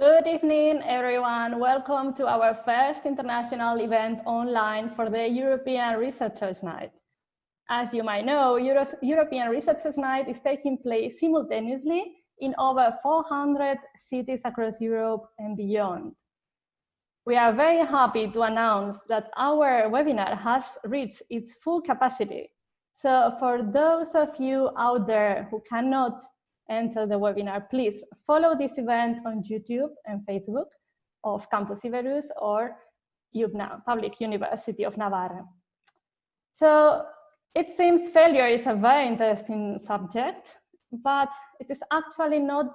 Good evening, everyone. Welcome to our first international event online for the European Researchers' Night. As you might know, European Researchers' Night is taking place simultaneously in over 400 cities across Europe and beyond. We are very happy to announce that our webinar has reached its full capacity. So for those of you out there who cannot enter the webinar, please follow this event on YouTube and Facebook of Campus Iberus or UBNA, Public University of Navarra. So it seems failure is a very interesting subject, but it is actually not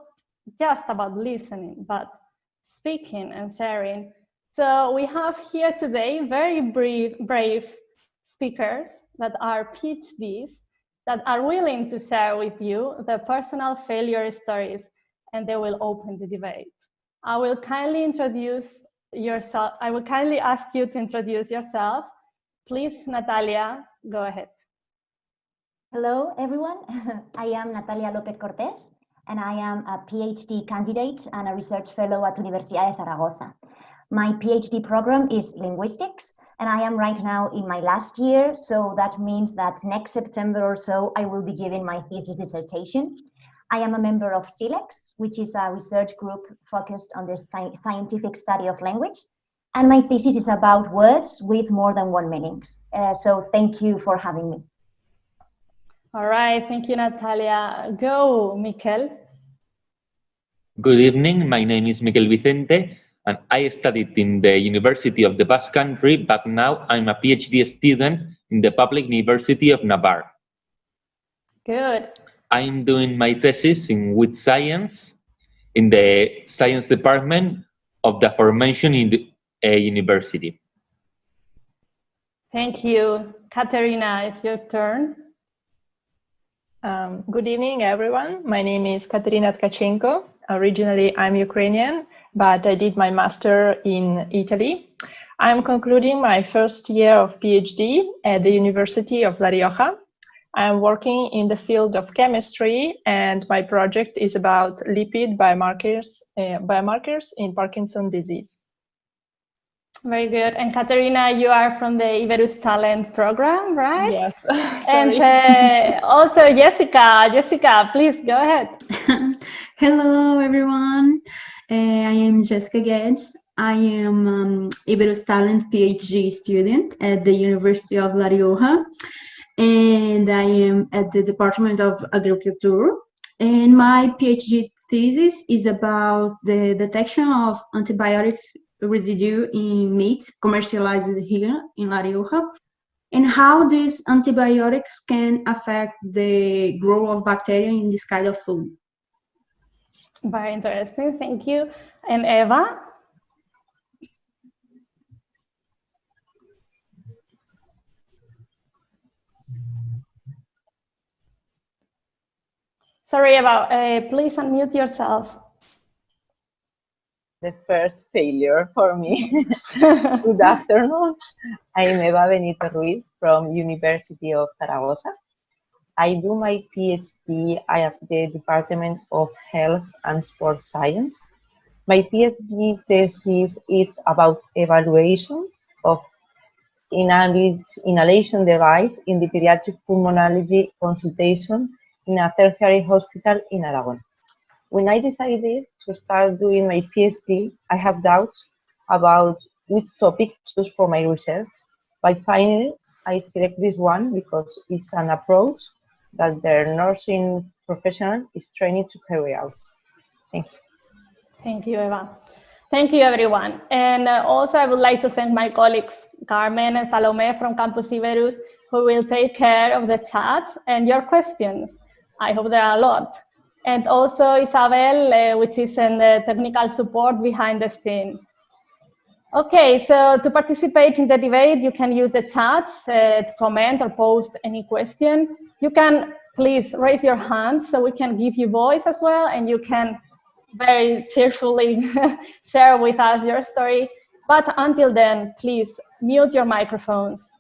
just about listening, but speaking and sharing. So we have here today very brave speakers that are PhDs that are willing to share with you their personal failure stories, and they will open the debate. I will kindly ask you to introduce yourself. Please, Natalia, go ahead. Hello, everyone. I am Natalia Lopez Cortés, and I am a PhD candidate and a research fellow at Universidad de Zaragoza. My PhD program is linguistics, and I am right now in my last year, so that means that next September or so, I will be giving my thesis dissertation. I am a member of SILEX, which is a research group focused on the scientific study of language, and my thesis is about words with more than one meaning. So thank you for having me. All right, thank you, Natalia. Go, Miguel. Good evening, my name is Miguel Vicente, and I studied in the University of the Basque Country, but now I'm a PhD student in the Public University of Navarre. Good. I'm doing my thesis in Wood Science in the Science Department of the aforementioned university. Thank you. Katerina, it's your turn. Good evening, everyone. My name is Katarina Kachenko. Originally, I'm Ukrainian, but I did my master in Italy. I'm concluding my first year of PhD at the University of La Rioja. I'm working in the field of chemistry, and my project is about lipid biomarkers in Parkinson's disease. Very good. And Katerina, you are from the Iberus Talent program, right? Yes. And also Jessica. Jessica, please go ahead. Hello, everyone. I am Jessica Gade. I am Iberus Talent PhD student at the University of La Rioja, and I am at the Department of Agriculture. And my PhD thesis is about the detection of antibiotic residue in meat commercialized here in La Rioja, and how these antibiotics can affect the growth of bacteria in this kind of food. Very interesting, thank you. And Eva? Sorry, Eva, please unmute yourself. The first failure for me. Good afternoon. I am Miguel Benitez Ruiz from University of Zaragoza. I do my PhD at the Department of Health and Sports Science. My PhD thesis is about evaluation of inhalation device in the pediatric pulmonology consultation in a tertiary hospital in Aragon. When I decided to start doing my PhD, I have doubts about which topic to choose for my research, but finally I select this one because it's an approach that the nursing professional is trained to carry out. Thank you. Thank you, Eva. Thank you, everyone. And also I would like to thank my colleagues, Carmen and Salome from Campus Iberus, who will take care of the chats and your questions. I hope there are a lot. And also Isabel, which is in the technical support behind the scenes. Okay, so to participate in the debate, you can use the chats to comment or post any question. You can please raise your hand so we can give you voice as well, and you can very cheerfully share with us your story. But until then, please mute your microphones.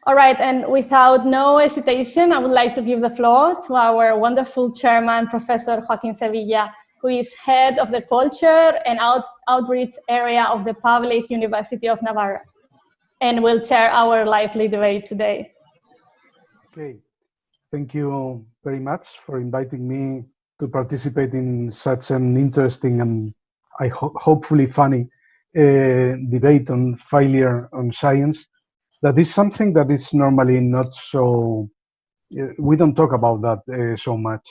All right, and without no hesitation, I would like to give the floor to our wonderful chairman, Professor Jaquin Sevilla, who is head of the culture and outreach area of the Public University of Navarra, and will chair our lively debate today. Okay, thank you very much for inviting me to participate in such an interesting and hopefully funny debate on failure on science. That is something that is normally not so, we don't talk about that so much.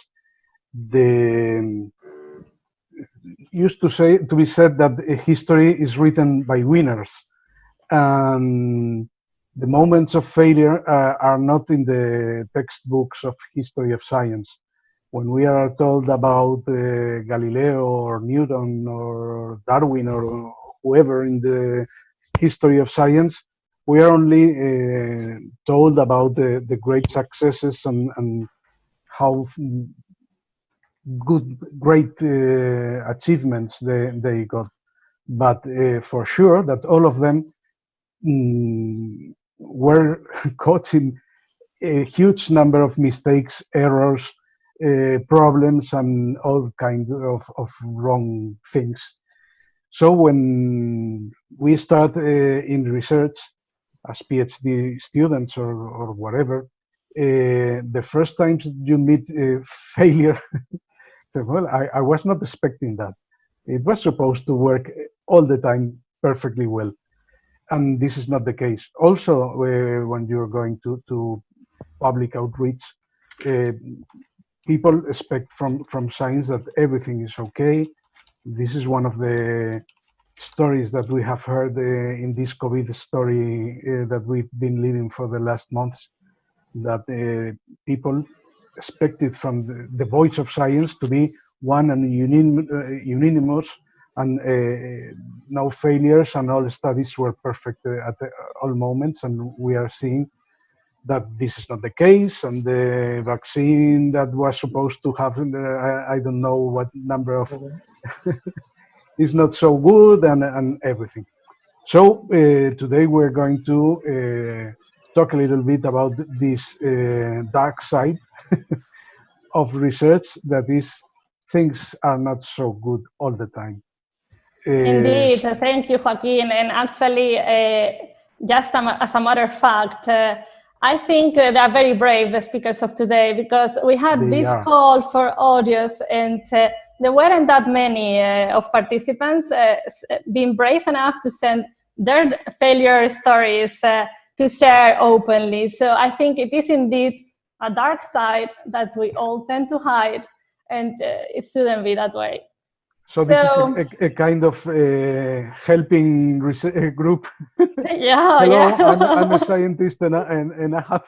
Used to be said that history is written by winners, and the moments of failure are not in the textbooks of history of science. When we are told about Galileo or Newton or Darwin or whoever in the history of science, we are only told about the great successes and how great achievements they got. But for sure that all of them were caught in a huge number of mistakes, errors, problems, and all kinds of wrong things. So when we start in research as PhD students or whatever, the first time you meet failure, well, I was not expecting that. It was supposed to work all the time perfectly well. And this is not the case. Also, when you're going to public outreach, people expect from science that everything is okay. This is one of the stories that we have heard in this COVID story that we've been living for the last months, that people expected from the voice of science to be one and unanimous, and no failures, and all studies were perfect at all moments. And we are seeing that this is not the case, and the vaccine that was supposed to have, I don't know what number of, is not so good, and everything. So today we're going to talk a little bit about this dark side of research, that is, things are not so good all the time. Indeed, thank you, Jaquin. And actually, just as a matter of fact, I think they are very brave, the speakers of today, because we had this call for audios, and there weren't that many of participants being brave enough to send their failure stories to share openly. So I think it is indeed a dark side that we all tend to hide, and it shouldn't be that way. So this is a kind of helping group. Yeah, hello, yeah. I'm a scientist and I have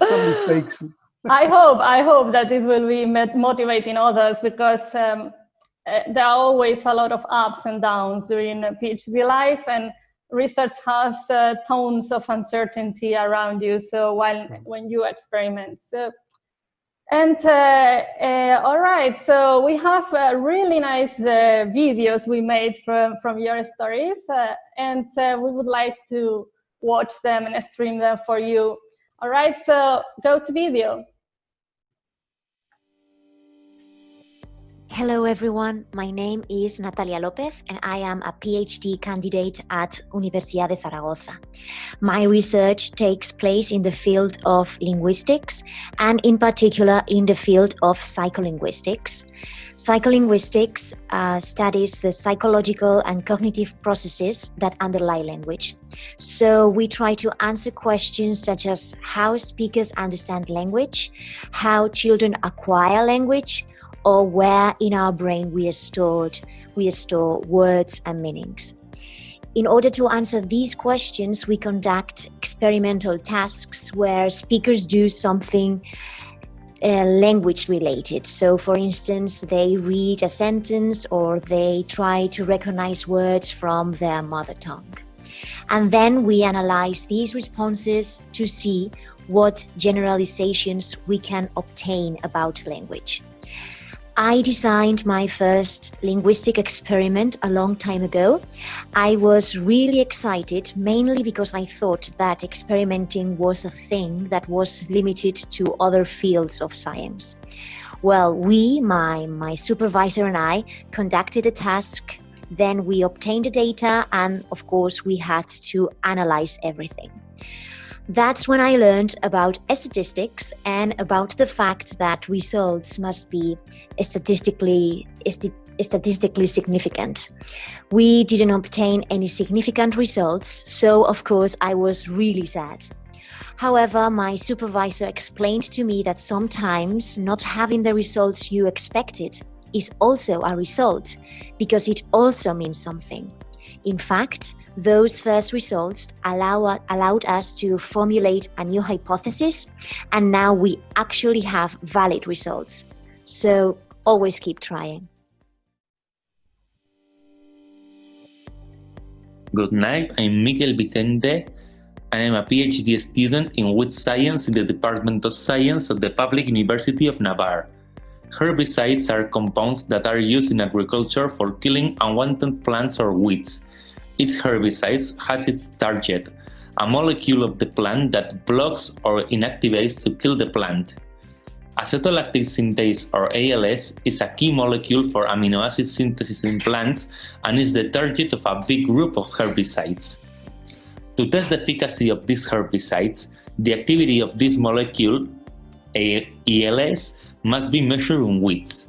some mistakes. I hope that it will be motivating others, because there are always a lot of ups and downs during a PhD life, and research has tons of uncertainty around you. So when you experiment. And all right, so we have really nice videos we made from your stories, and we would like to watch them and stream them for you. All right, so go to video. Hello everyone, my name is Natalia Lopez and I am a PhD candidate at Universidad de Zaragoza. My research takes place in the field of linguistics, and in particular in the field of psycholinguistics. Psycholinguistics studies the psychological and cognitive processes that underlie language. So we try to answer questions such as how speakers understand language, how children acquire language, or where in our brain we store words and meanings. In order to answer these questions, we conduct experimental tasks where speakers do something language related. So for instance, they read a sentence or they try to recognize words from their mother tongue. And then we analyze these responses to see what generalizations we can obtain about language. I designed my first linguistic experiment a long time ago. I was really excited, mainly because I thought that experimenting was a thing that was limited to other fields of science. Well, my supervisor and I conducted a task, then we obtained the data, and of course we had to analyze everything. That's when I learned about statistics and about the fact that results must be statistically significant. We didn't obtain any significant results, so of course I was really sad. However, my supervisor explained to me that sometimes not having the results you expected is also a result, because it also means something. In fact, those first results allowed us to formulate a new hypothesis, and now we actually have valid results. So always keep trying. Good night, I'm Miguel Vicente, and I'm a PhD student in wood science in the Department of Science of the Public University of Navarre. Herbicides are compounds that are used in agriculture for killing unwanted plants or weeds. Each herbicide has its target, a molecule of the plant that blocks or inactivates to kill the plant. Acetolactate synthase, or ALS, is a key molecule for amino acid synthesis in plants and is the target of a big group of herbicides. To test the efficacy of these herbicides, the activity of this molecule, ALS, must be measured in weeds.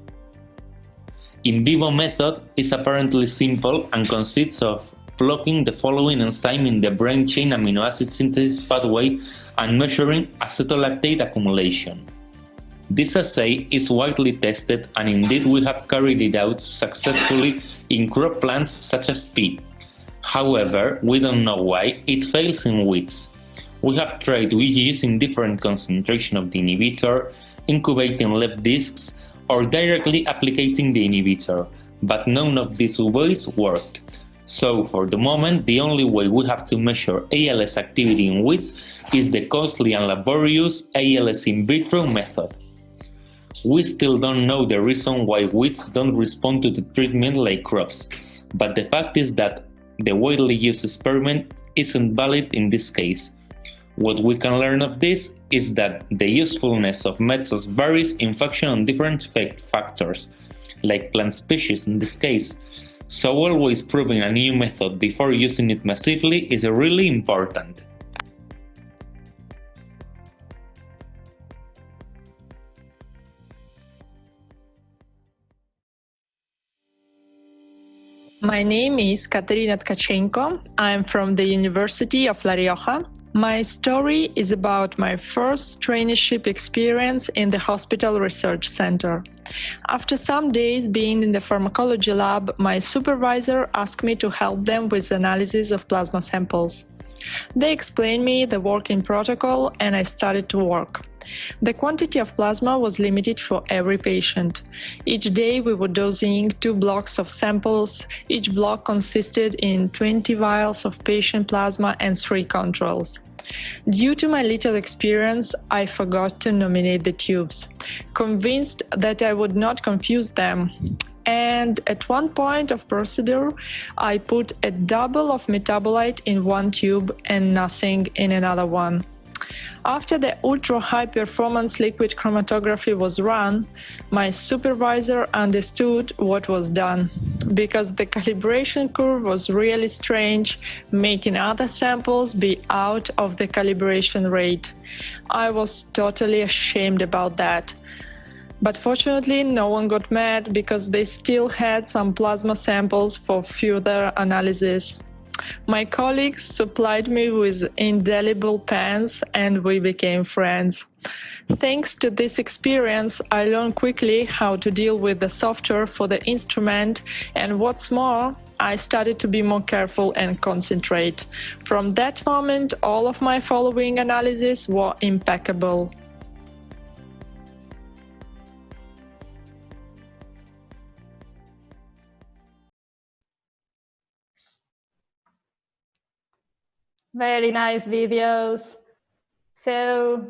In vivo method is apparently simple and consists of blocking the following enzyme in the brain chain amino acid synthesis pathway and measuring acetolactate accumulation. This assay is widely tested, and indeed we have carried it out successfully in crop plants such as pea. However, we don't know why it fails in weeds. We have tried using different concentration of the inhibitor, incubating left discs, or directly applicating the inhibitor, but none of these ways worked. So for the moment, the only way we have to measure ALS activity in weeds is the costly and laborious ALS in vitro method. We still don't know the reason why weeds don't respond to the treatment like crops, but the fact is that the widely used experiment isn't valid in this case. What we can learn of this is that the usefulness of methods varies in function of different factors, like plant species in this case, so always proving a new method before using it massively is really important. My name is Katarina Kachenko. I'm from the University of La Rioja. My story is about my first traineeship experience in the Hospital Research Center. After some days being in the pharmacology lab, my supervisor asked me to help them with analysis of plasma samples. They explained me the working protocol, and I started to work. The quantity of plasma was limited for every patient. Each day we were dosing 2 blocks of samples. Each block consisted in 20 vials of patient plasma and 3 controls. Due to my little experience, I forgot to nominate the tubes, convinced that I would not confuse them. And at one point of procedure, I put a double of metabolite in one tube and nothing in another one. After the ultra-high performance liquid chromatography was run, my supervisor understood what was done, because the calibration curve was really strange, making other samples be out of the calibration rate. I was totally ashamed about that. But fortunately, no one got mad, because they still had some plasma samples for further analysis. My colleagues supplied me with indelible pens, and we became friends. Thanks to this experience, I learned quickly how to deal with the software for the instrument, and what's more, I started to be more careful and concentrate. From that moment, all of my following analyses were impeccable. Very nice videos. So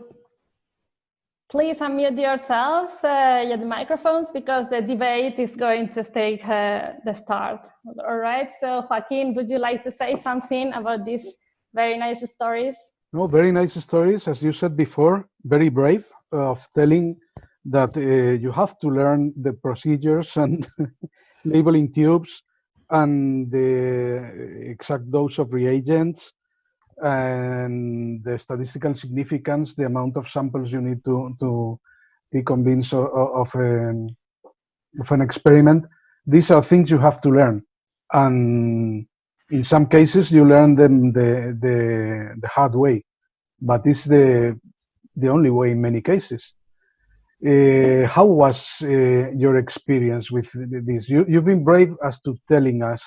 please unmute yourselves, the microphones, because the debate is going to take the start. All right, so Jaquin, would you like to say something about these very nice stories? No, very nice stories, as you said before, very brave of telling that you have to learn the procedures and labeling tubes and the exact dose of reagents and the statistical significance, the amount of samples you need to be convinced of an experiment. These are things you have to learn, and in some cases you learn them the hard way, but it's the only way in many cases. How was your experience with this? You've been brave as to telling us.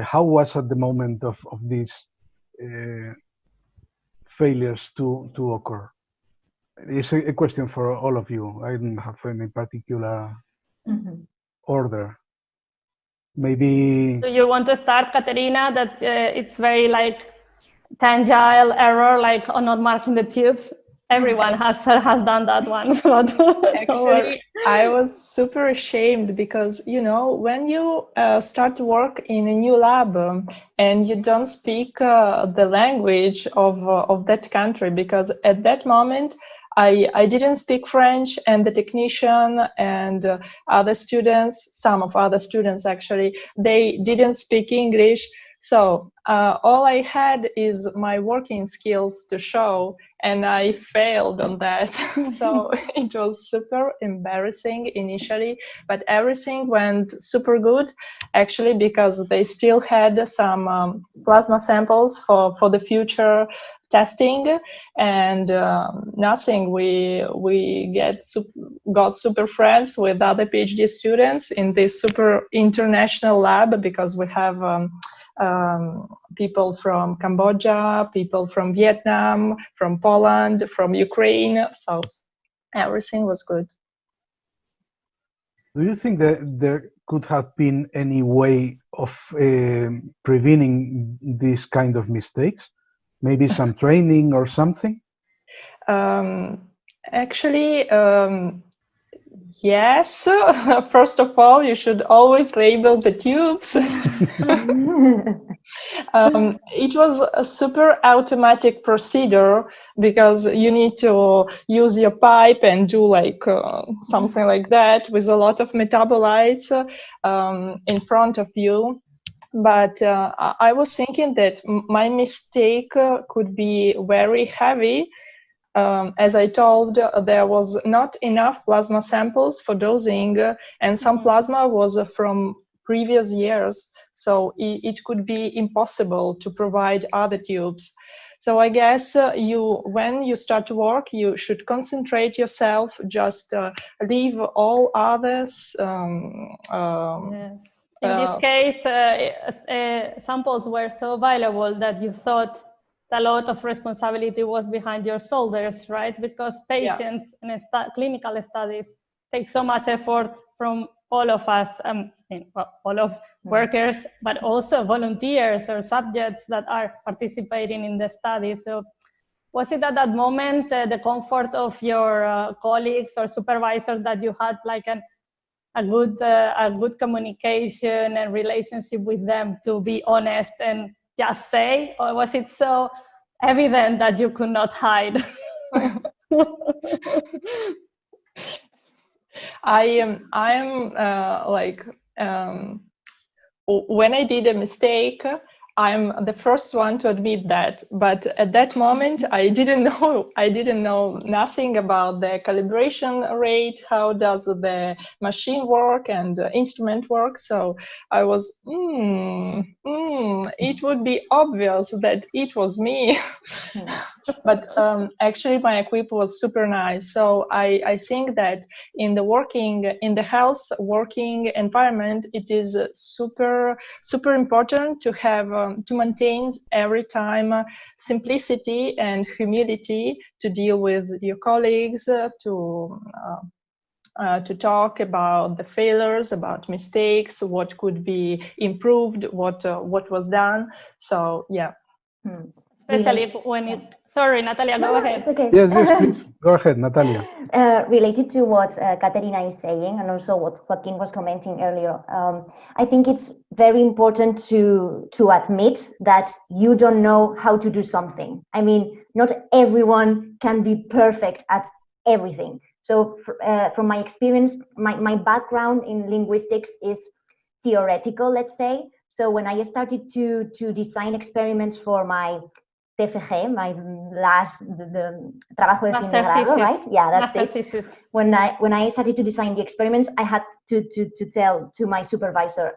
How was at the moment of these failures to occur? It's a question for all of you. I don't have any particular order. Maybe. Do you want to start, Katerina? That it's very like tangible error, like on not marking the tubes. Everyone has done that once. Actually, I was super ashamed because, you know, when you start to work in a new lab and you don't speak the language of that country, because at that moment I didn't speak French, and the technician and other students, some of other students actually, they didn't speak English. So all I had is my working skills to show, and I failed on that. So it was super embarrassing initially, but everything went super good actually, because they still had some plasma samples for the future testing, and nothing. We got super friends with other PhD students in this super international lab, because we have people from Cambodia, people from Vietnam, from Poland, from Ukraine, so everything was good. Do you think that there could have been any way of preventing these kind of mistakes? Maybe some training or something? Actually, yes. First of all, you should always label the tubes. It was a super automatic procedure, because you need to use your pipe and do like something like that with a lot of metabolites in front of you. But I was thinking that my mistake could be very heavy. As I told, there was not enough plasma samples for dosing, and some plasma was from previous years, so it could be impossible to provide other tubes. So I guess when you start to work, you should concentrate yourself, just leave all others. Yes. In this case, samples were so valuable that you thought a lot of responsibility was behind your shoulders, right? Because patients in clinical studies take so much effort from all of us, all of workers, but also volunteers or subjects that are participating in the study. So was it at that moment the comfort of your colleagues or supervisors that you had like a good communication and relationship with them to be honest and just say, or was it so evident that you could not hide? When I did a mistake, I'm the first one to admit that. But at that moment, I didn't know nothing about the calibration rate, how does the machine work and instrument work. So I was, it would be obvious that it was me. But actually my equip was super nice. So I think that in the health working environment, it is super important to have to maintain every time simplicity and humility to deal with your colleagues, to talk about the failures, about mistakes, what could be improved, what was done. So yeah. Especially when you... Sorry, Natalia, go ahead. It's okay. Yes, please. Go ahead, Natalia. Related to what Katerina is saying, and also what Jaquin was commenting earlier, I think it's very important to admit that you don't know how to do something. I mean, not everyone can be perfect at everything. So from my experience, my background in linguistics is theoretical, let's say. So when I started to design experiments for my TFG, my last the trabajo de fin de grado, right? Yeah, that's it. Thesis. When I started to design the experiments, I had to tell to my supervisor,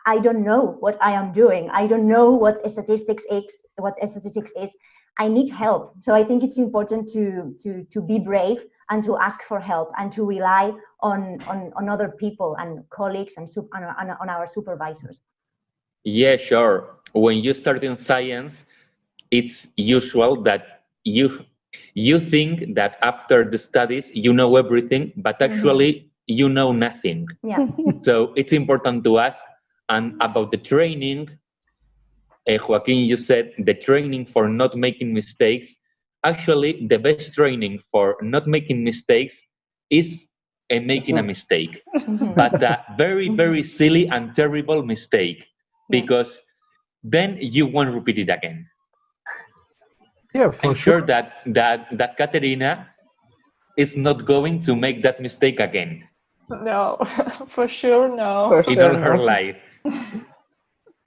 I don't know what I am doing. I don't know what statistics is. I need help. So I think it's important to be brave and to ask for help and to rely on other people and colleagues and on our supervisors. Yeah, sure. When you start in science, it's usual that you think that after the studies you know everything, but actually you know nothing. Yeah. So it's important to ask. And about the training, Joaquin, you said the training for not making mistakes. Actually, the best training for not making mistakes is making a mistake, but a very, very silly and terrible mistake, because then you won't repeat it again. Yeah, for I'm sure that Katerina is not going to make that mistake again. No, for sure, no. For In sure, all her no. life.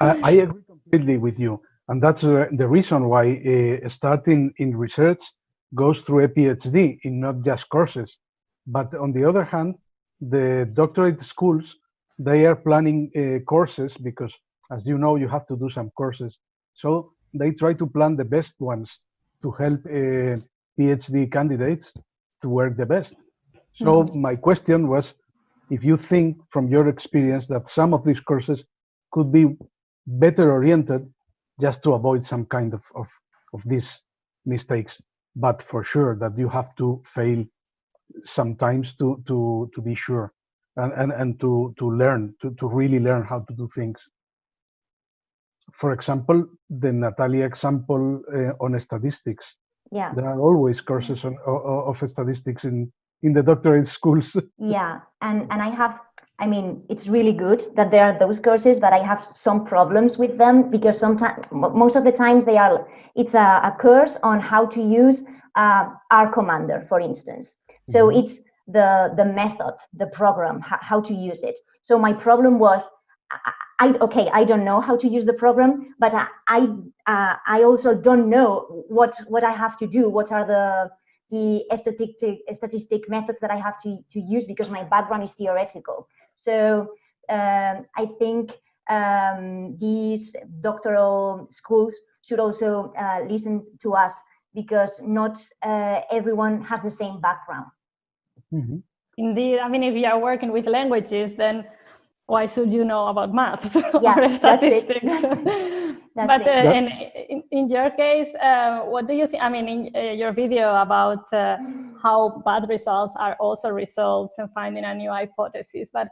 I agree completely with you. And that's the reason why starting in research goes through a PhD in not just courses. But on the other hand, the doctorate schools, they are planning courses because, as you know, you have to do some courses. So they try to plan the best ones to help PhD candidates to work the best. So my question was, if you think from your experience that some of these courses could be better oriented just to avoid some kind of these mistakes, but for sure that you have to fail sometimes to be sure and to learn to really learn how to do things. For example, the Natalia example on statistics. Yeah. There are always courses of statistics in the doctorate schools. Yeah, and I mean, it's really good that there are those courses, but I have some problems with them because sometimes, most of the times, it's a course on how to use R commander, for instance. So it's the method, the program, how to use it. So my problem was, I don't know how to use the program, but I also don't know what I have to do. What are the statistic methods that I have to use because my background is theoretical. So I think these doctoral schools should also listen to us because not everyone has the same background. Indeed, I mean, if you are working with languages, then why should you know about maths Yeah, or statistics? That's it. In your case, what do you think? I mean, in your video about how bad results are also results and finding a new hypothesis, but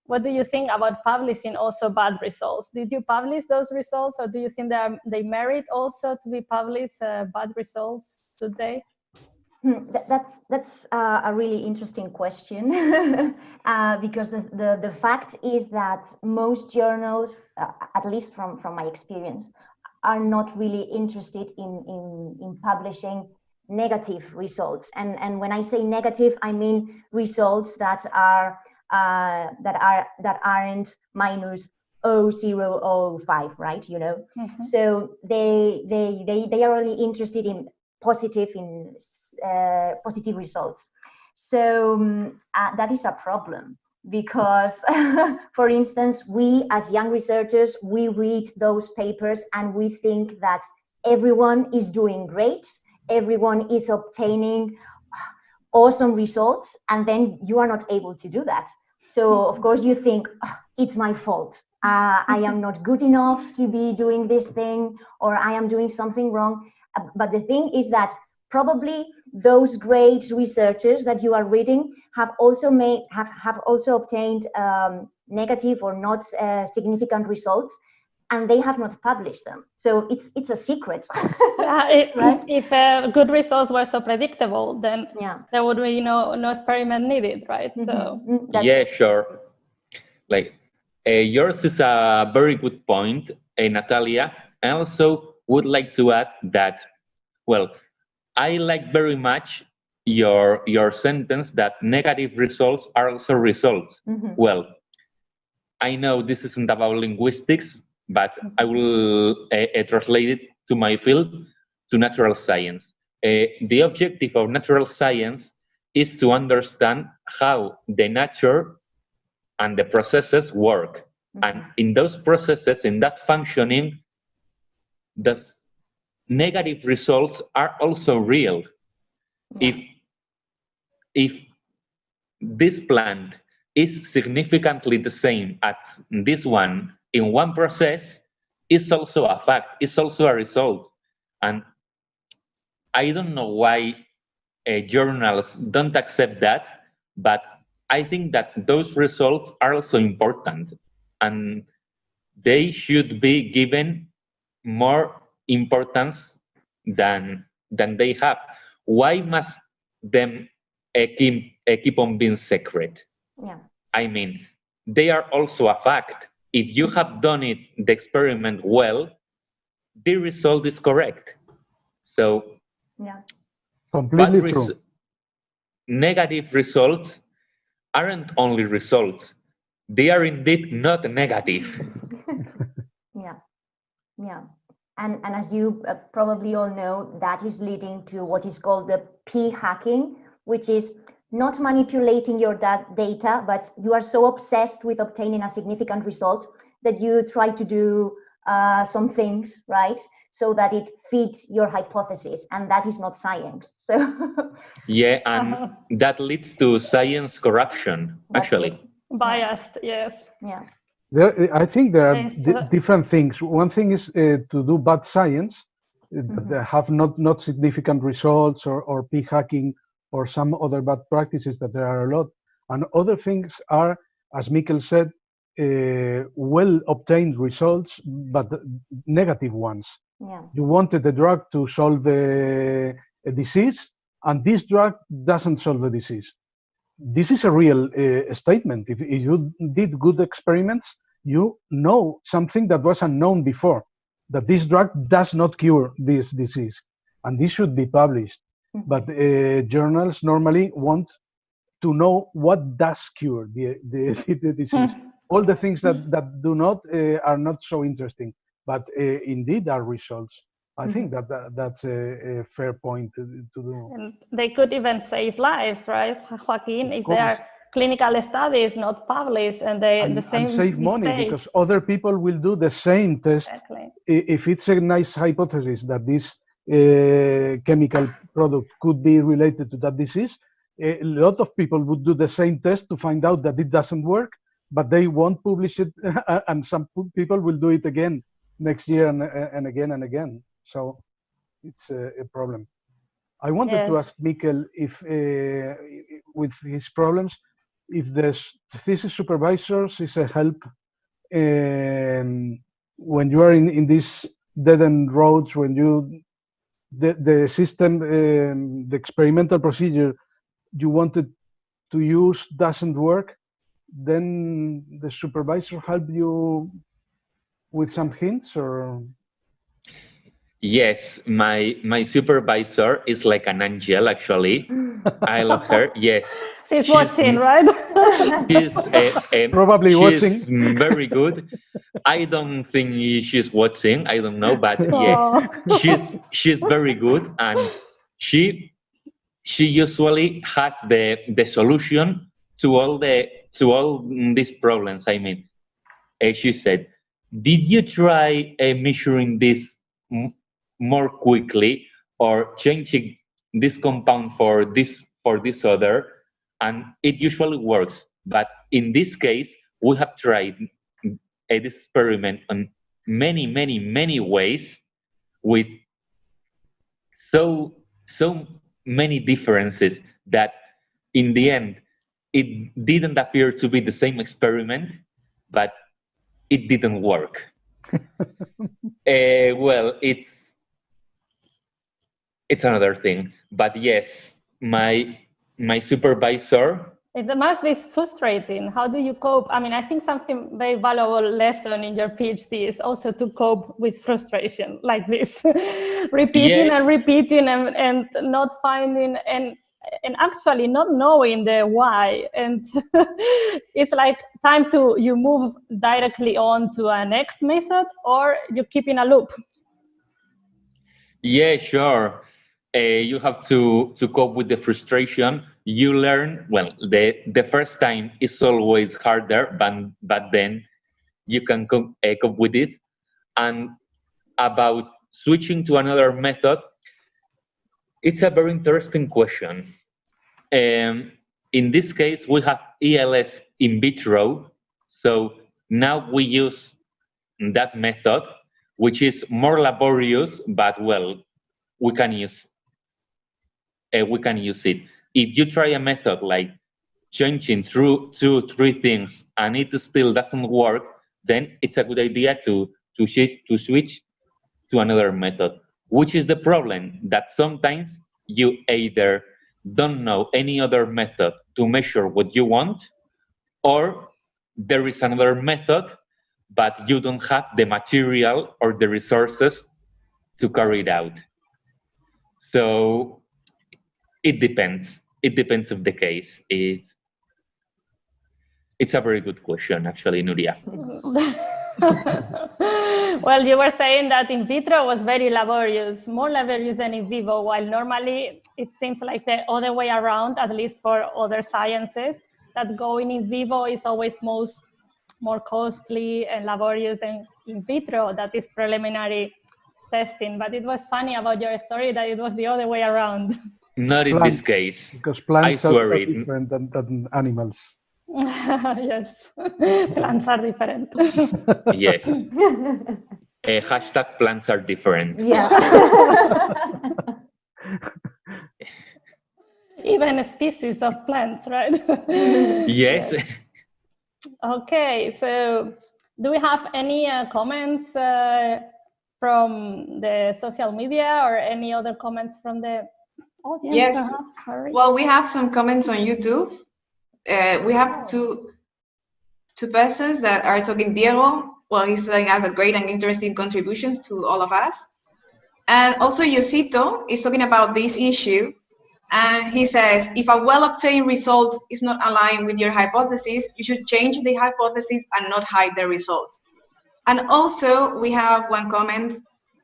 what do you think about publishing also bad results? Did you publish those results, or do you think they merit also to be published, bad results today? That's a really interesting question because the fact is that most journals, at least from my experience, are not really interested in publishing negative results. And when I say negative, I mean results that aren't minus 0.005, right? You know, so they are only interested in positive results. So that is a problem because, for instance, we as young researchers, we read those papers and we think that everyone is doing great, everyone is obtaining awesome results, and then you are not able to do that. So of course you think, oh, it's my fault. I am not good enough to be doing this thing, or I am doing something wrong. But the thing is that probably those great researchers that you are reading have also obtained negative or not significant results, and they have not published them. So it's a secret. Right? If good results were so predictable, then there would be no experiment needed, right? So yeah, sure. Like yours is a very good point, Natalia. I also would like to add that, well, I like very much your sentence that negative results are also results. Well, I know this isn't about linguistics, but I will translate it to my field, to natural science. The objective of natural science is to understand how the nature and the processes work. And in those processes, in that functioning, the negative results are also real. If this plant is significantly the same as this one in one process, it's also a fact, it's also a result. And I don't know why journals don't accept that, but I think that those results are also important, and they should be given more importance than they have. Why must them keep on being secret? I mean, they are also a fact. If you have done the experiment well, the result is correct. So, completely true. Negative results aren't only results; they are indeed not negative. Yeah. And as you probably all know, that is leading to what is called the p-hacking, which is not manipulating your data, but you are so obsessed with obtaining a significant result that you try to do some things, right? So that it fits your hypothesis, and that is not science. So yeah, and that leads to science corruption, actually. Biased, yes. Yeah. I think there are different things. One thing is to do bad science that have not significant results, or p-hacking, or some other bad practices that there are a lot. And other things are, as Miguel said, well-obtained results, but negative ones. Yeah. You wanted the drug to solve a disease, and this drug doesn't solve the disease. This is a real statement. If you did good experiments, you know something that was unknown before, that this drug does not cure this disease, and this should be published. But journals normally want to know what does cure the disease. All the things that do not are not so interesting, but indeed are results. I think that's a fair point to do. And they could even save lives, right, Joaquin? If there are clinical studies not published and the same and save money, mistakes. because other people will do the same test. Exactly. If it's a nice hypothesis that this chemical product could be related to that disease, a lot of people would do the same test to find out that it doesn't work, but they won't publish it, and some people will do it again next year and again and again. So it's a problem. I wanted to ask Miguel if, with his problems, if the thesis supervisors is a help when you are in these dead-end roads, when the system, the experimental procedure you wanted to use doesn't work, then the supervisor help you with some hints, or? Yes, my supervisor is like an angel, actually. I love her. Yes, she's watching, right? She's probably watching. Very good. I don't think she's watching. I don't know, but yeah, she's very good, and she usually has the solution to all these problems. I mean, she said, "Did you try measuring this more quickly, or changing this compound for this other?" And it usually works. But in this case, we have tried this experiment on many ways, with so many differences, that in the end it didn't appear to be the same experiment, but it didn't work. Well, it's another thing. But yes, my supervisor. It must be frustrating. How do you cope? I mean, I think something very valuable lesson in your PhD is also to cope with frustration like this, repeating and not finding. And and actually not knowing the why. And it's like time to you move directly on to a next method, or you keep in a loop. Yeah, sure. You have to cope with the frustration. You learn, well, the first time is always harder, but then you can cope with it. And about switching to another method, it's a very interesting question. In this case, we have ELS in vitro. So now we use that method, which is more laborious, but well, we can use it. If you try a method like changing through 2-3 things and it still doesn't work, then it's a good idea to switch to another method. Which is the problem? That sometimes you either don't know any other method to measure what you want, or there is another method, but you don't have the material or the resources to carry it out. So it depends. It depends of the case. It's a very good question, actually, Nuria. Well, you were saying that in vitro was very laborious, more laborious than in vivo, while normally it seems like the other way around, at least for other sciences, that going in vivo is always more costly and laborious than in vitro, that is preliminary testing. But it was funny about your story that it was the other way around. Not in this case. Because plants are different than animals. Yes, plants are different. Yes. Hashtag plants are different. Yeah. Even a species of plants, right? Yes. Okay, so do we have any comments from the social media or any other comments from the audience? Yes. Perhaps? Sorry. Well, we have some comments on YouTube. We have two persons that are talking. Diego, well, he's saying a great and interesting contributions to all of us. And also Yosito is talking about this issue. And he says, if a well-obtained result is not aligned with your hypothesis, you should change the hypothesis and not hide the result. And also we have one comment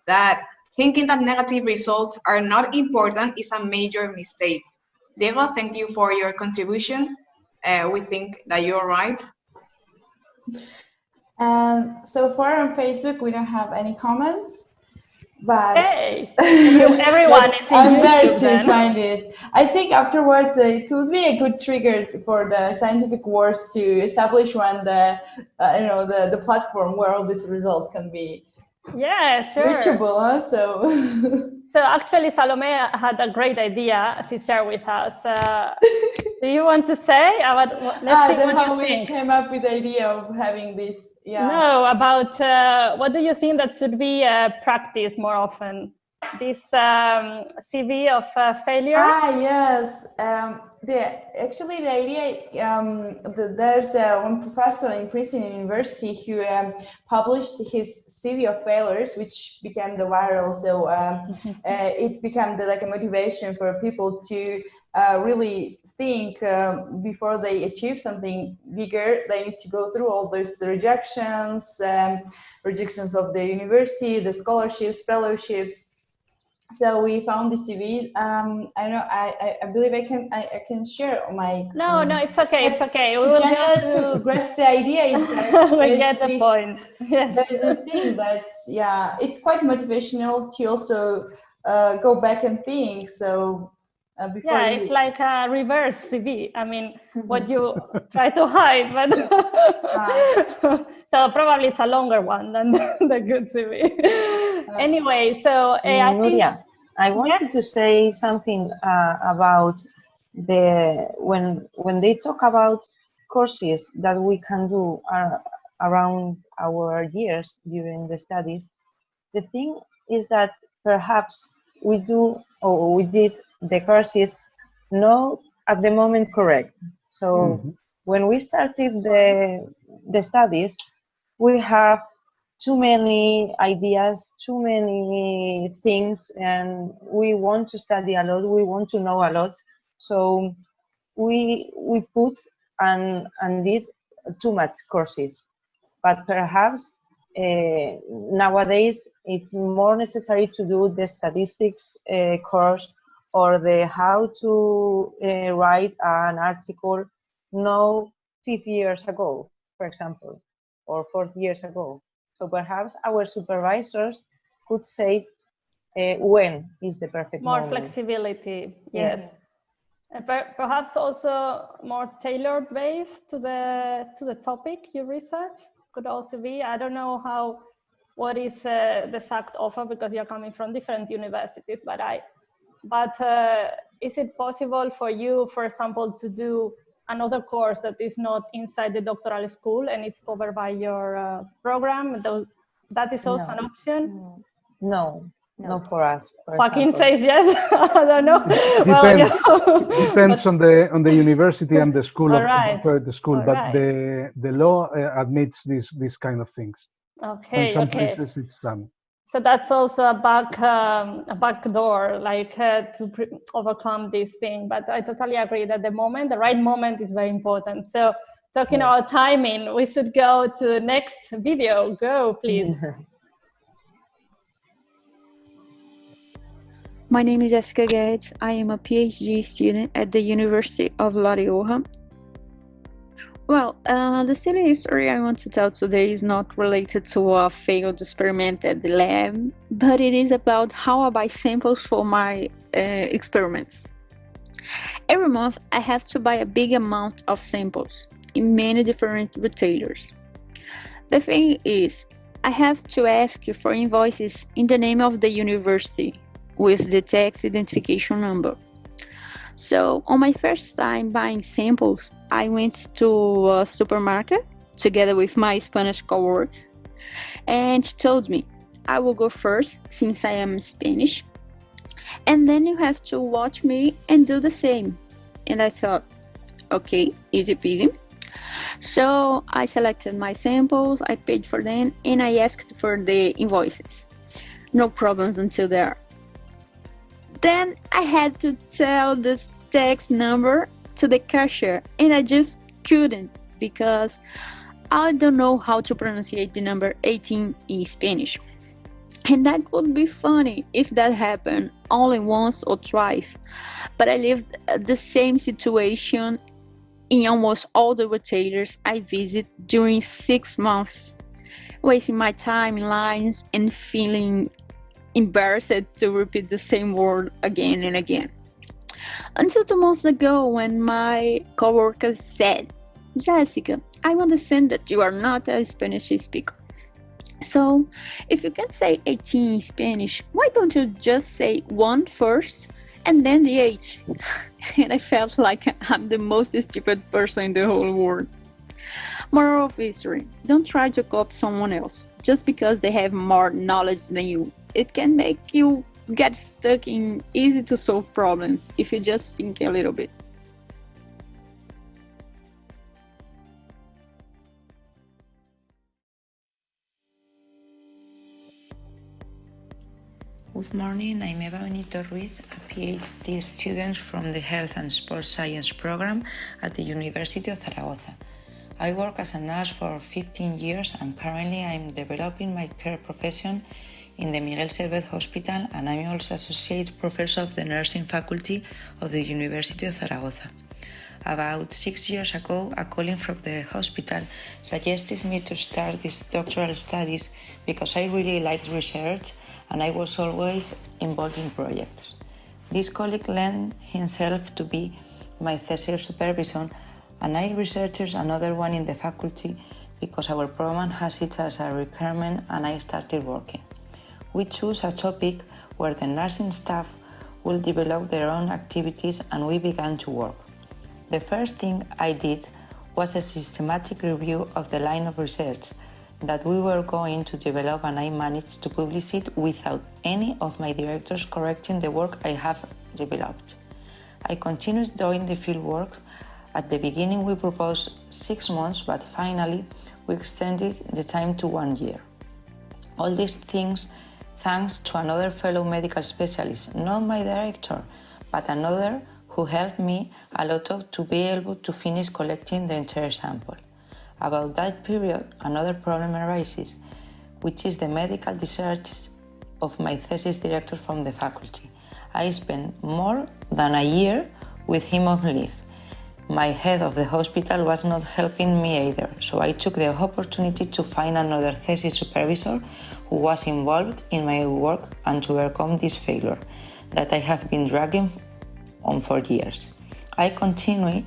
that thinking that negative results are not important is a major mistake. Diego, thank you for your contribution. We think that you're right. So far on Facebook, we don't have any comments, but hey, everyone is in I'm there YouTube, to then. find it. I think afterwards it would be a good trigger for the scientific wars to establish the platform where all these results can be reachable. Huh? So actually, Salome had a great idea she shared with us. Do you want to say about how we came up with the idea of having this? Yeah. No, about what do you think that should be practiced more often? This CV of failure? Yes. Actually, the idea, there's one professor in Princeton University who published his CV of failures, which became the viral. So it became like a motivation for people to really think before they achieve something bigger, they need to go through all those rejections of the university, the scholarships, fellowships. So we found the CV. I believe I can share my. No, it's okay. It's okay. We will get to grasp the idea is that we get the point. Yes. There's a thing that it's quite motivational to also go back and think. So before it's like a reverse CV. I mean, what you try to hide, but so probably it's a longer one than the good CV. Anyway, so Nuria, I wanted to say something about when they talk about courses that we can do around our years during the studies. The thing is that perhaps we did the courses not at the moment correct. So when we started the studies, we have too many ideas, too many things, and we want to study a lot, we want to know a lot, So we put and did too much courses, but perhaps nowadays it's more necessary to do the statistics course or the how to write an article now 5 years ago, for example, or 40 years ago. So perhaps our supervisors could say when is the perfect moment. More flexibility, yes. And perhaps also more tailored based to the topic you research could also be. I don't know what is the exact offer because you're coming from different universities, but is it possible for you, for example, to do another course that is not inside the doctoral school and it's covered by your program? That is also an option? No, not for us. Jaquin says yes. I don't know. Depends on the university and the school the school, but the law admits these kind of things. Okay. In some places it's done. So that's also a back door, like to overcome this thing. But I totally agree that the right moment is very important. So talking about timing, we should go to the next video. Go, please. My name is Jessica Gade. I am a PhD student at the University of La Rioja. Well, the silly story I want to tell today is not related to a failed experiment at the lab, but it is about how I buy samples for my experiments. Every month, I have to buy a big amount of samples in many different retailers. The thing is, I have to ask for invoices in the name of the university with the tax identification number. So on my first time buying samples, I went to a supermarket together with my Spanish coworker, and she told me, I will go first since I am Spanish, and then you have to watch me and do the same. And I thought, okay, easy peasy. So I selected my samples, I paid for them, and I asked for the invoices. No problems until there. Then I had to tell this tax number to the cashier, and I just couldn't because I don't know how to pronounce the number 18 in Spanish. And that would be funny if that happened only once or twice. But I lived the same situation in almost all the retailers I visit during 6 months, wasting my time in lines and feeling embarrassed to repeat the same word again and again. Until 2 months ago when my coworker said, Jessica, I understand that you are not a Spanish speaker. So if you can say 18 in Spanish, why don't you just say 1 first and then the 8? And I felt like I'm the most stupid person in the whole world. Moral of history, don't try to copy someone else just because they have more knowledge than you. It can make you get stuck in easy to solve problems if you just think a little bit. Good morning, I'm Miguel Benitez, Ruiz, a PhD student from the Health and Sports Science program at the University of Zaragoza. I work as a nurse for 15 years and currently I'm developing my care profession in the Miguel Servet Hospital, and I'm also Associate Professor of the Nursing Faculty of the University of Zaragoza. About 6 years ago, a colleague from the hospital suggested me to start these doctoral studies because I really liked research and I was always involved in projects. This colleague lent himself to be my thesis supervisor, and I researched another one in the faculty because our program has it as a requirement, and I started working. We choose a topic where the nursing staff will develop their own activities, and we began to work. The first thing I did was a systematic review of the line of research that we were going to develop, and I managed to publish it without any of my directors correcting the work I have developed. I continued doing the field work. At the beginning we proposed 6 months, but finally we extended the time to 1 year. All these things thanks to another fellow medical specialist, not my director, but another who helped me a lot to be able to finish collecting the entire sample. About that period, another problem arises, which is the medical discharge of my thesis director from the faculty. I spent more than a year with him on leave. My head of the hospital was not helping me either, so I took the opportunity to find another thesis supervisor who was involved in my work and to overcome this failure that I have been dragging on for years. I continue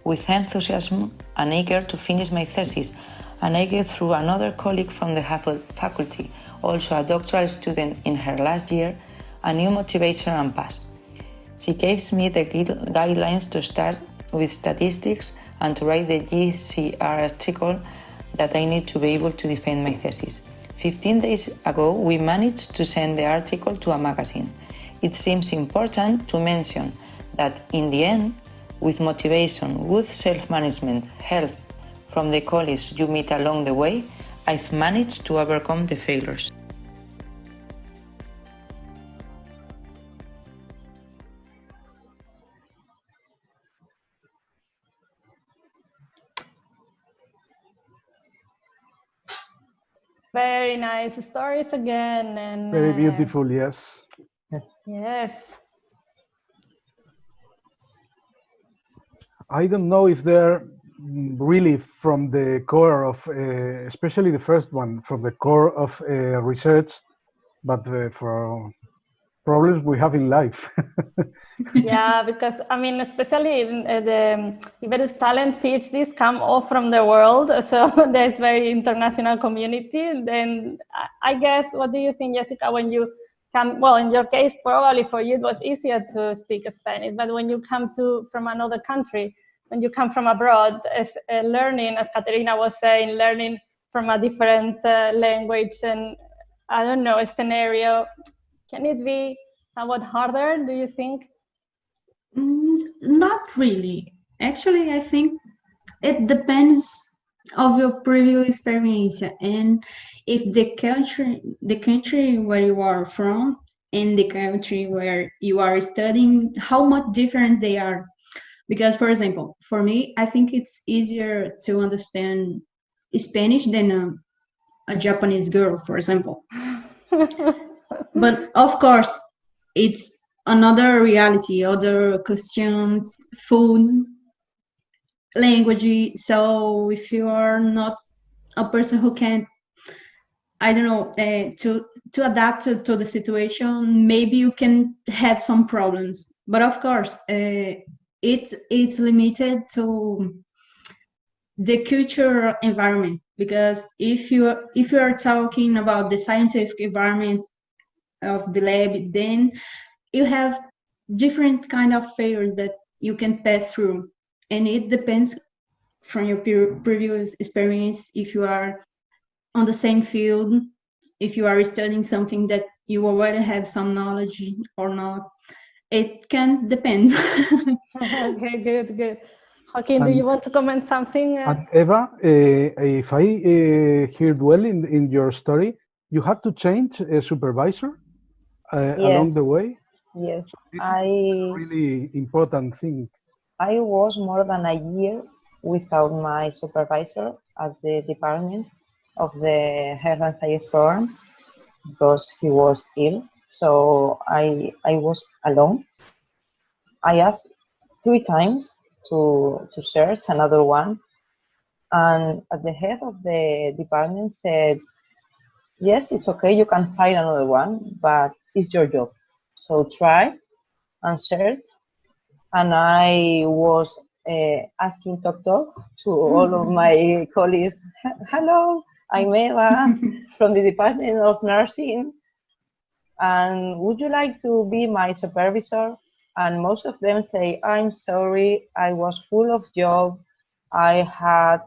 with enthusiasm and eager to finish my thesis, and I get through another colleague from the faculty, also a doctoral student in her last year, a new motivation and pass. She gives me the guidelines to start with statistics and to write the GCR article that I need to be able to defend my thesis. 15 days ago, we managed to send the article to a magazine. It seems important to mention that in the end, with motivation, good self-management, help from the colleagues you meet along the way, I've managed to overcome the failures. Very nice stories again, and very beautiful. Yes. Yes. I don't know if they're really from the core of, especially the first one, from the core of research, but for problems we have in life. Yeah, because I mean, especially the Iberus Talent PhDs come all from the world, so there's very international community. Then I guess, what do you think, Jessica, when you come, well, in your case, probably for you it was easier to speak Spanish, but when you come from another country, when you come from abroad, learning, as Katerina was saying, learning from a different language and, I don't know, a scenario, can it be somewhat harder, do you think? Not really. Actually, I think it depends of your previous experience and if the country where you are from and the country where you are studying, how much different they are. Because, for example, for me, I think it's easier to understand Spanish than a Japanese girl, for example. But of course, it's another reality, other customs, food, language. So if you are not a person who can, I don't know, to adapt to the situation, maybe you can have some problems. But of course, it's limited to the cultural environment, because if you are talking about the scientific environment of the lab, then you have different kind of failures that you can pass through, and it depends from your previous experience, if you are on the same field, if you are studying something that you already have some knowledge or not. It can depend. Okay, good. Jaquin, do you want to comment something? And Eva, if I heard well in your story, you had to change a supervisor along the way? Yes, so this is a really important thing. I was more than a year without my supervisor at the department of the Health and Science program because he was ill. So I was alone. I asked 3 times to search another one, and the head of the department said, yes, it's okay, you can find another one, but it's your job. So try and search. And I was asking talk to all of my colleagues, hello, I'm Eva from the Department of Nursing, and would you like to be my supervisor? And most of them say, I'm sorry, I was full of job. I had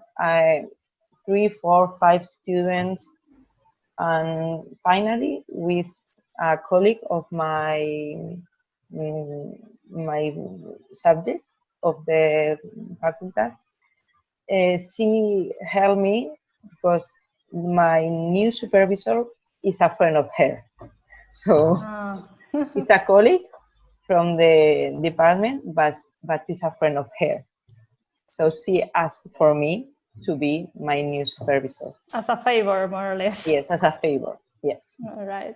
3, 4, 5 students. And finally, with a colleague of my subject of the faculty, she helped me because my new supervisor is a friend of her. So it's a colleague from the department, but is a friend of her. So she asked for me to be my new supervisor. As a favor, more or less. Yes, as a favor, yes. All right.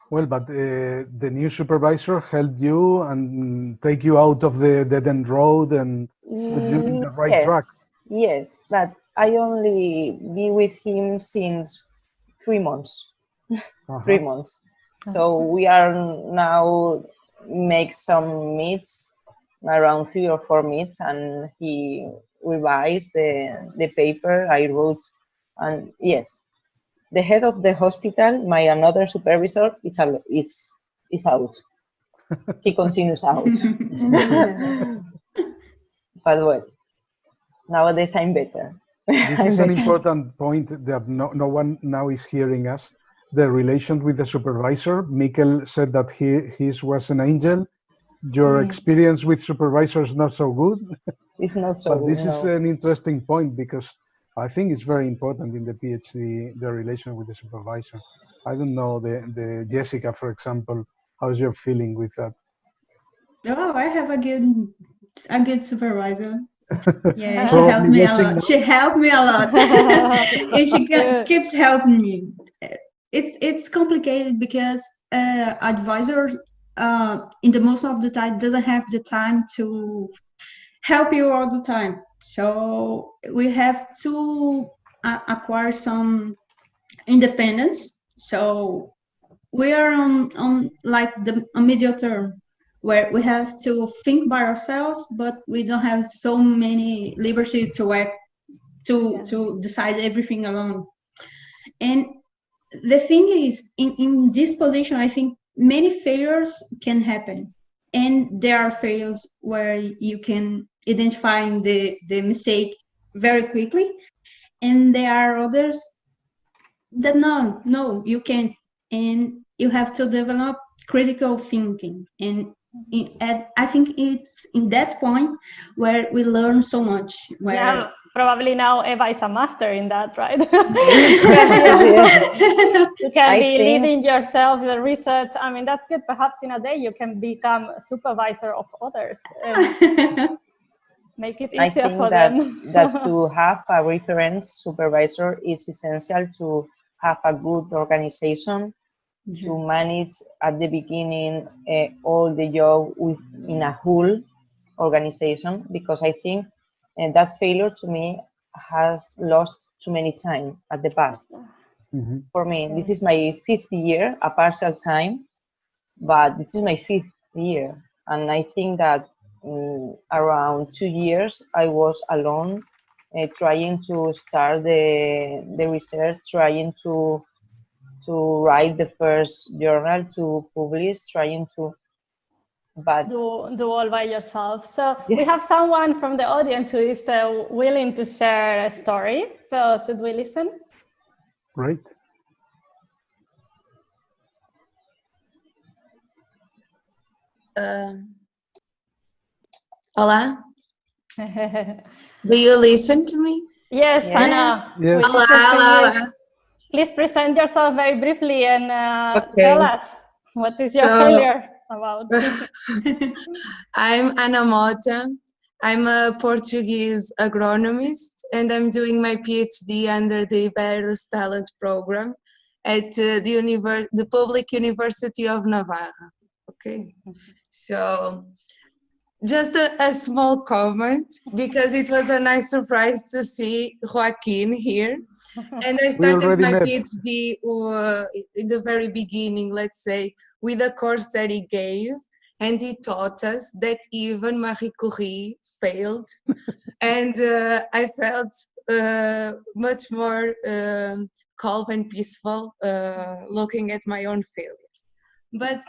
Well, but the new supervisor helped you and take you out of the dead-end road and put you in the right track. Yes, but I only be with him since 3 months. 3 months. So we are now make some meets, around 3 or 4 meets, and he revised the paper I wrote. And yes, the head of the hospital, my another supervisor, is out. He continues out. But well, nowadays I'm better. This is an important point that no one now is hearing us. The relation with the supervisor. Miguel said that he was an angel. Your experience with supervisor is not so good. It's not so but good. This is an interesting point because I think it's very important in the PhD, the relation with the supervisor. I don't know, the Jessica, for example, how's your feeling with that? Oh, I have a good supervisor. Yeah, she Probably helped me a watching lot. now. She helped me a lot. And she keeps helping me. It's complicated because advisors in the most of the time doesn't have the time to help you all the time. So we have to acquire some independence. So we are on like a medium term where we have to think by ourselves, but we don't have so many liberty to act, to decide everything alone. And the thing is, in this position, I think many failures can happen. And there are failures where you can identify the mistake very quickly. And there are others that no, you can't. And you have to develop critical thinking. And I think it's in that point where we learn so much. Yeah, probably now Eva is a master in that, right? You can be leading yourself, the research. I mean, that's good. Perhaps in a day you can become a supervisor of others. Make it easier for them. that to have a reference supervisor is essential to have a good organization, to manage at the beginning all the job in a whole organization, because I think that failure to me has lost too many time at the past. For me, this is my 5th year, a partial time, but this is my 5th year. And I think that around 2 years, I was alone trying to start the research, trying to write the first journal, to publish, trying to do all by yourself. So we have someone from the audience who is willing to share a story. So should we listen? Great. Hola. Do you listen to me? Yes, Anna. Yes. Hola, hola. Please present yourself very briefly and tell us what is your failure about. I'm Ana Mota. I'm a Portuguese agronomist and I'm doing my PhD under the Iberos Talent Program at the Public University of Navarra. Okay, so just a small comment, because it was a nice surprise to see Jaquin here. And I started my PhD in the very beginning, let's say, with a course that he gave, and he taught us that even Marie Curie failed. And I felt much more calm and peaceful looking at my own failures. But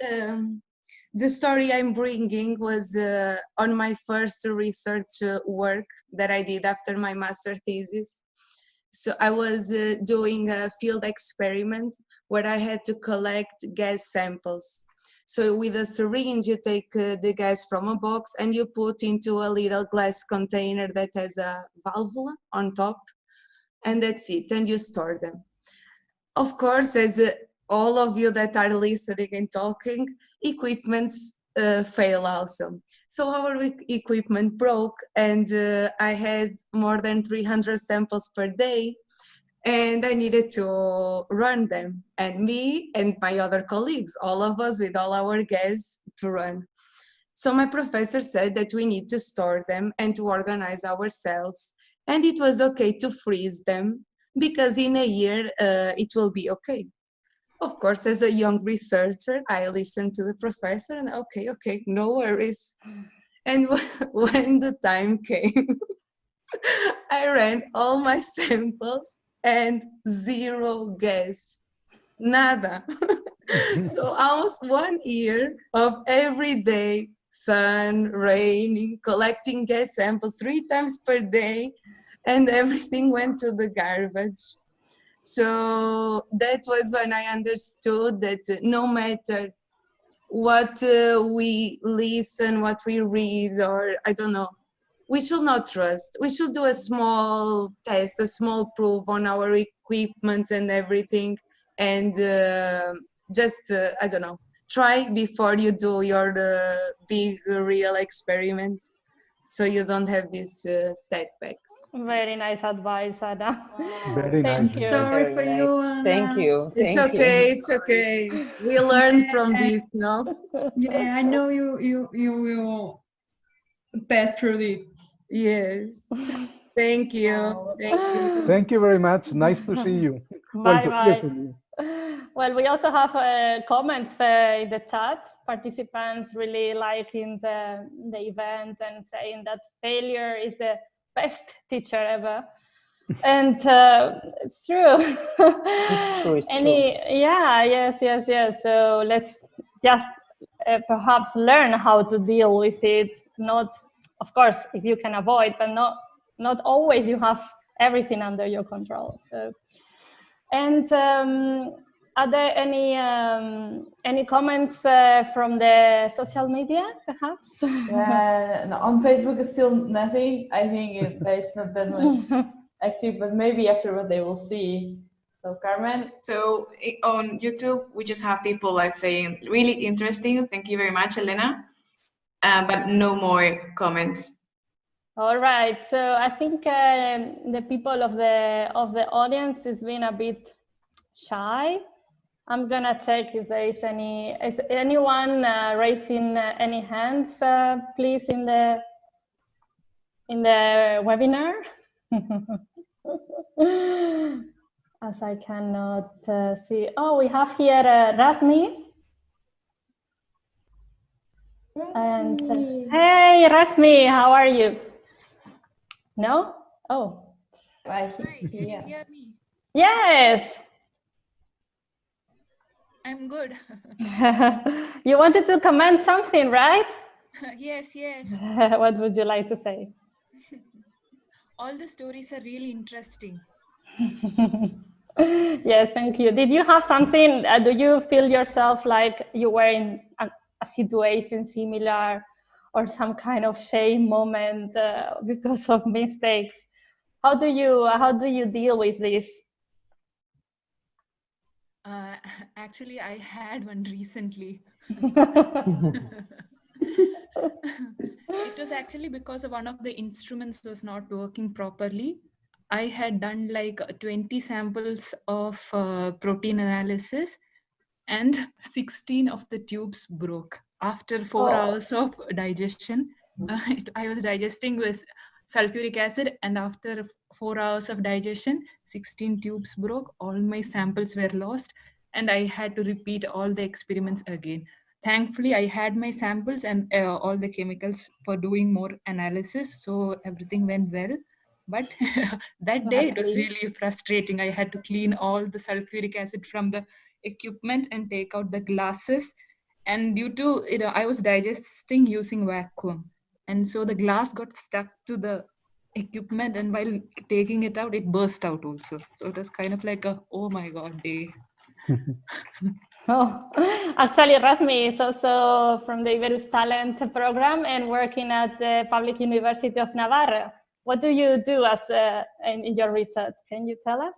the story I'm bringing was on my first research work that I did after my master thesis. So I was doing a field experiment where I had to collect gas samples. So with a syringe, you take the gas from a box and you put into a little glass container that has a valve on top, and that's it, and you store them. Of course, as all of you that are listening and talking, equipments fail also. So our equipment broke, and I had more than 300 samples per day, and I needed to run them, and me and my other colleagues, all of us with all our guests to run. So my professor said that we need to store them and to organize ourselves, and it was okay to freeze them because in a year it will be okay. Of course, as a young researcher, I listened to the professor and okay, no worries. And when the time came, I ran all my samples and zero gas, nada. So almost 1 year of every day, sun, raining, collecting gas samples 3 times per day, and everything went to the garbage. So that was when I understood that no matter what we listen, what we read, or I don't know, we should not trust. We should do a small test, a small proof on our equipments and everything, and just, I don't know, try before you do your big real experiment, so you don't have these setbacks. Very nice advice, Ada. Very Thank nice. you. Sorry for Very you, nice. Anna. Thank you. It's Thank okay. you. It's okay. We learned from this, no? Yeah, I know you will pass through it. Yes. Thank you. Thank you. Thank you very much. Nice to see you. Well, to hear from you. Well, we also have comments in the chat. Participants really liking the event and saying that failure is the best teacher ever. And it's true. It's true. It's true. Yeah, yes. So let's just perhaps learn how to deal with it. Not, of course, if you can avoid, but not always you have everything under your control. So, and are there any comments from the social media, perhaps? No, on Facebook, still nothing. I think it's not that much active, but maybe afterward they will see. So, Carmen? So on YouTube, we just have people like saying, really interesting. Thank you very much, Elena. But no more comments. All right. So I think the people of the audience is being a bit shy. I'm gonna check if there is anyone raising any hands, please, in the webinar. As I cannot see. Oh, we have here Rasmi. And hey, Rasmi, how are you? No? Oh. Right. Can you hear me? Yes. I'm good. You wanted to comment something, right? Yes. What would you like to say? All the stories are really interesting. Yes, thank you. Did you have something, do you feel yourself like you were in a situation similar or some kind of shame moment because of mistakes? How do you deal with this? Actually, I had one recently. It was actually because of one of the instruments was not working properly. I had done like 20 samples of protein analysis, and 16 of the tubes broke. After 4 hours of digestion, I was digesting with sulfuric acid, and after 4 hours of digestion, 16 tubes broke. All my samples were lost, and I had to repeat all the experiments again. Thankfully, I had my samples and all the chemicals for doing more analysis, so everything went well. But that day, it was really frustrating. I had to clean all the sulfuric acid from the equipment and take out the glasses. And due to, I was digesting using vacuum. And so the glass got stuck to the equipment, and while taking it out, it burst out also. So it was kind of like a, oh my God, day. Oh, actually, Rasmi is also from the Iberus Talent program and working at the Public University of Navarra. What do you do as in your research? Can you tell us?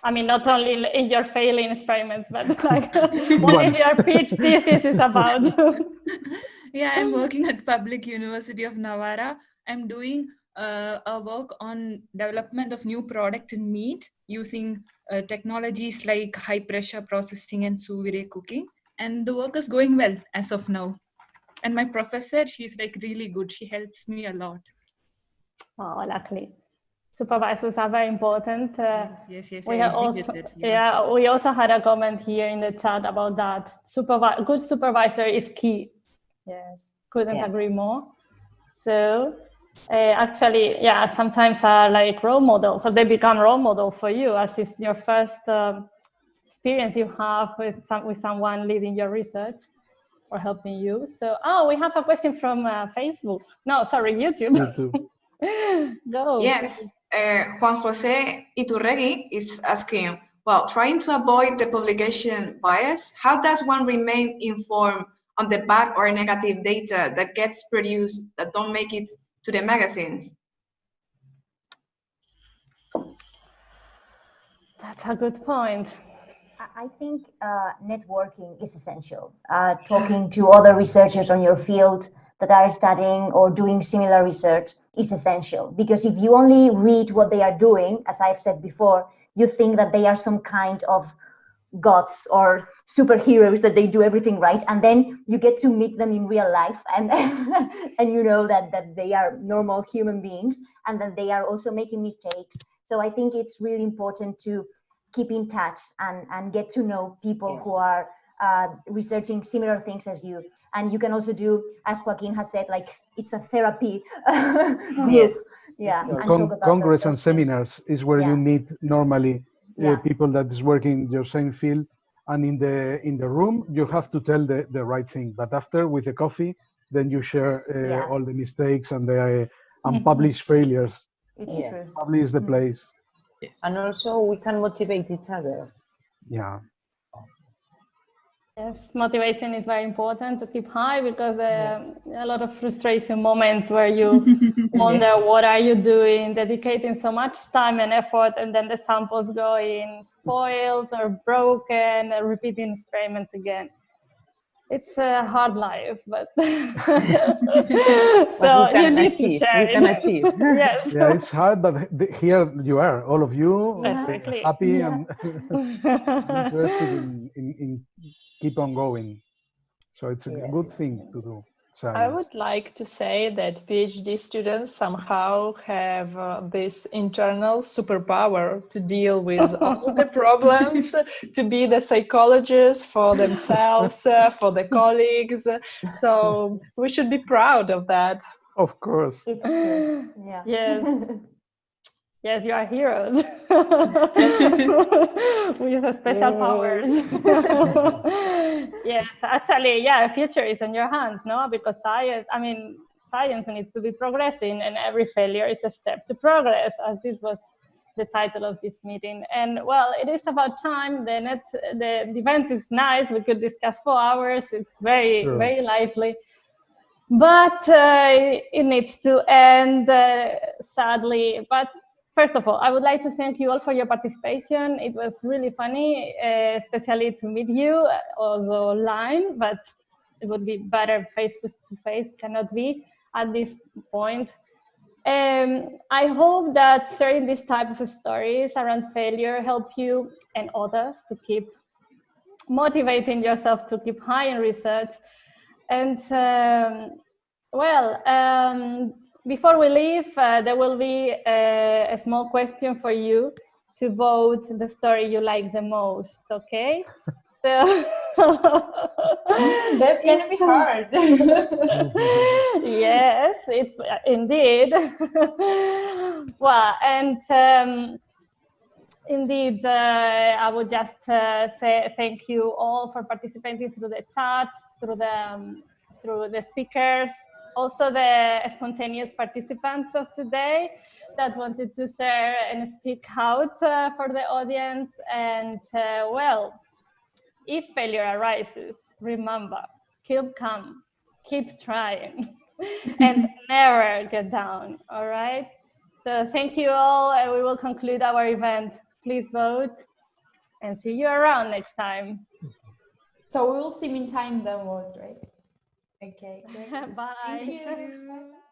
I mean, not only in your failing experiments, but like what is your PhD thesis about? Yeah, I'm working at Public University of Navarra. I'm doing a work on development of new product in meat using technologies like high pressure processing and sous vide cooking. And the work is going well as of now. And my professor, she's like really good. She helps me a lot. Oh, luckily. Supervisors are very important. Yes, We I have agree also, with it. yeah, we also had a comment here in the chat about that. Good supervisor is key. Yes, couldn't agree more. So actually, yeah, sometimes are like role models, so they become role model for you, as is your first experience you have with someone leading your research or helping you. So, we have a question from Facebook. No, sorry, YouTube. Go. Yes, Juan Jose Iturregui is asking, well, trying to avoid the publication bias, how does one remain informed on the bad or negative data that gets produced that don't make it to the magazines? That's a good point. I think networking is essential. Talking to other researchers on your field that are studying or doing similar research is essential, because if you only read what they are doing, as I've said before, you think that they are some kind of gods or superheroes, that they do everything right, and then you get to meet them in real life, and and you know that they are normal human beings and that they are also making mistakes. So I think it's really important to keep in touch and get to know people who are researching similar things as you. And you can also do, as Jaquin has said, like it's a therapy group. Yeah, and Congress and seminars is where you meet normally people that is working in your same field. And in the room, you have to tell the right thing. But after, with the coffee, then you share all the mistakes and the unpublished failures. It's true. Probably is the place. And also we can motivate each other. Yeah. Yes, motivation is very important to keep high, because there are a lot of frustration moments where you wonder what are you doing, dedicating so much time and effort, and then the samples go in spoiled or broken, and repeating experiments again. It's a hard life, but so you need to share it. You can achieve. Yes. Yeah, it's hard, but here you are, all of you, exactly. happy and interested in keep on going. So it's a good thing to do. I would like to say that PhD students somehow have this internal superpower to deal with all the problems, to be the psychologists for themselves, for the colleagues. So we should be proud of that. Of course. It's true. Yeah. Yes. Yes, you are heroes with special powers. Yes, actually, future is in your hands, no? Because science needs to be progressing, and every failure is a step to progress, as this was the title of this meeting. And well, it is about time. The event is nice. We could discuss for hours. It's very, very lively. But it needs to end, sadly. But first of all, I would like to thank you all for your participation. It was really funny, especially to meet you, although online, but it would be better face to face, cannot be at this point. I hope that sharing these types of stories around failure help you and others to keep motivating yourself to keep high in research. And before we leave, there will be a small question for you to vote the story you like the most, okay? So that's gonna be hard. Yes, it's indeed. Well, and indeed, I would just say thank you all for participating through the chats, through the speakers, also the spontaneous participants of today that wanted to share and speak out for the audience. And if failure arises, remember, keep calm, keep trying, and never get down, all right? So thank you all, and we will conclude our event. Please vote. and see you around next time. So we will see meantime downloads, right? Okay, great. Bye. Thank you. Bye-bye.